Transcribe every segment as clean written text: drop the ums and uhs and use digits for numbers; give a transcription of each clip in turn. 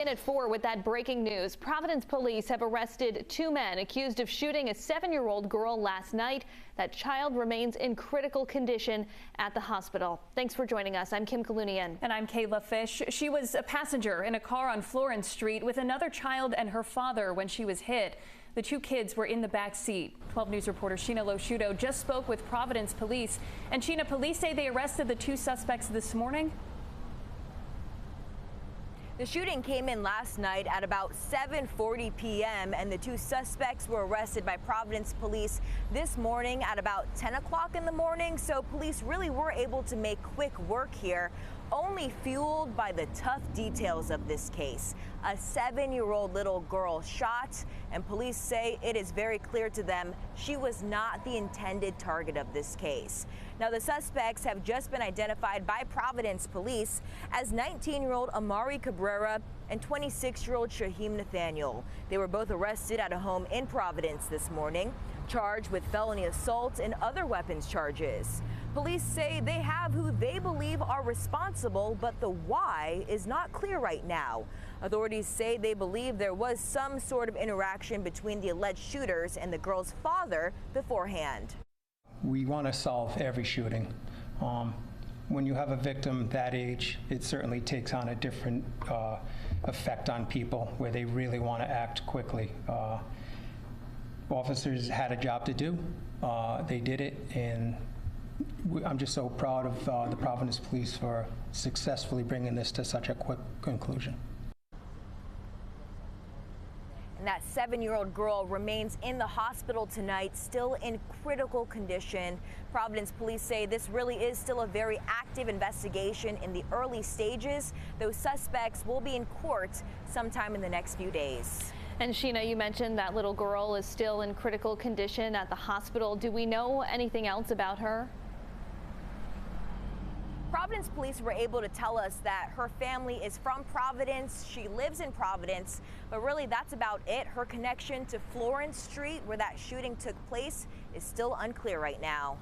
In at 4 with that breaking news, Providence police have arrested 2 men accused of shooting a 7-year-old girl last night. That child remains in critical condition at the hospital. Thanks for joining us. I'm Kim Kalunian. And I'm Kayla Fish. She was a passenger in a car on Florence Street with another child and her father when she was hit. The 2 kids were in the back seat. 12 News reporter Shiina LoSciuto just spoke with Providence police. And Shiina, police say they arrested the 2 suspects this morning. The shooting came in last night at about 7:40 p.m. and the 2 suspects were arrested by Providence police this morning at about 10 o'clock in the morning. So police really were able to make quick work here, only fueled by the tough details of this case. A 7-year-old little girl shot, and police say it is very clear to them she was not the intended target of this case. Now, the suspects have just been identified by Providence police as 19-year-old Amari Cabrera and 26-year-old Shaheem Nathaniel. They were both arrested at a home in Providence this morning, charged with felony assault and other weapons charges. Police say they have who they believe are responsible, but the why is not clear right now. Authorities say they believe there was some sort of interaction between the alleged shooters and the girl's father beforehand. We want to solve every shooting. When you have a victim that age, it certainly takes on a different effect on people where they really want to act quickly. Officers had a job to do. They did it, and I'm just so proud of the Providence Police for successfully bringing this to such a quick conclusion. And that 7-year-old girl remains in the hospital tonight, still in critical condition. Providence police say this really is still a very active investigation in the early stages. Those suspects will be in court sometime in the next few days. And Shiina, you mentioned that little girl is still in critical condition at the hospital. Do we know anything else about her? Providence police were able to tell us that her family is from Providence. She lives in Providence, but really that's about it. Her connection to Florence Street, where that shooting took place, is still unclear right now.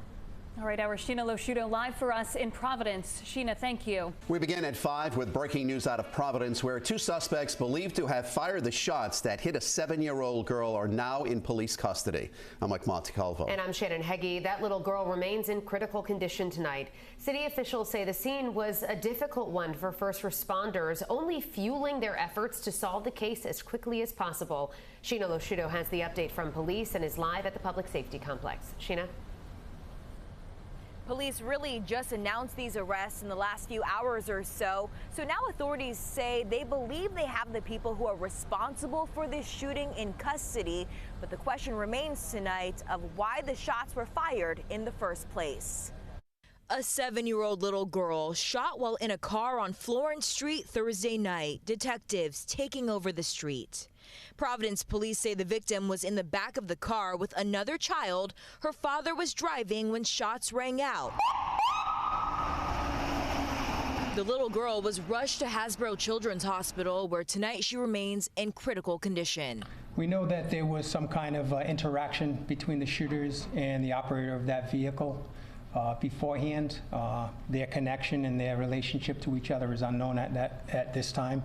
All right, our Shiina LoSciuto live for us in Providence. Shiina, thank you. We begin at 5 with breaking news out of Providence, where 2 suspects believed to have fired the shots that hit a 7-year-old girl are now in police custody. I'm Mike Montecalvo. And I'm Shannon Heggie. That little girl remains in critical condition tonight. City officials say the scene was a difficult one for first responders, only fueling their efforts to solve the case as quickly as possible. Shiina LoSciuto has the update from police and is live at the Public Safety Complex. Shiina? Police really just announced these arrests in the last few hours or so. So now authorities say they believe they have the people who are responsible for this shooting in custody. But the question remains tonight of why the shots were fired in the first place. A 7-year-old little girl shot while in a car on Florence Street Thursday night. Detectives taking over the street. Providence police say the victim was in the back of the car with another child. Her father was driving when shots rang out. The little girl was rushed to Hasbro Children's Hospital, where tonight she remains in critical condition. We know that there was some kind of interaction between the shooters and the operator of that vehicle beforehand. Their connection and their relationship to each other is unknown at this time.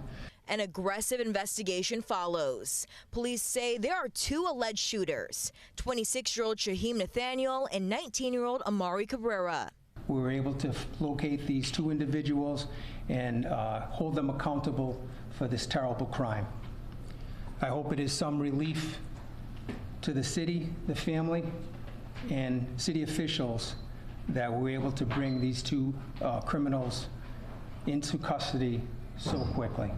An aggressive investigation follows. Police say there are 2 alleged shooters, 26-year-old Shaheem Nathaniel and 19-year-old Amari Cabrera. We were able to locate these 2 individuals and hold them accountable for this terrible crime. I hope it is some relief to the city, the family, and city officials that we're able to bring these 2 criminals into custody so quickly.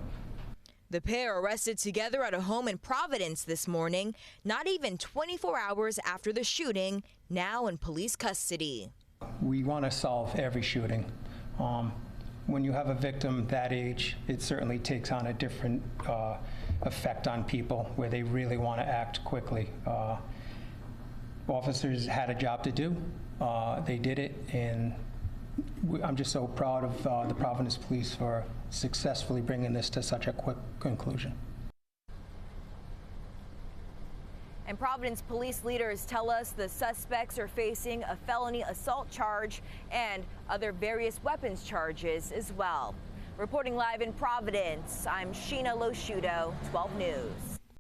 The pair arrested together at a home in Providence this morning, not even 24 hours after the shooting, now in police custody. We want to solve every shooting. When you have a victim that age, it certainly takes on a different effect on people where they really want to act quickly. Officers had a job to do. They did it, and I'm just so proud of the Providence Police for successfully bringing this to such a quick conclusion. And Providence police leaders tell us the suspects are facing a felony assault charge and other various weapons charges as well. Reporting live in Providence, I'm Shiina LoSciuto, 12 News.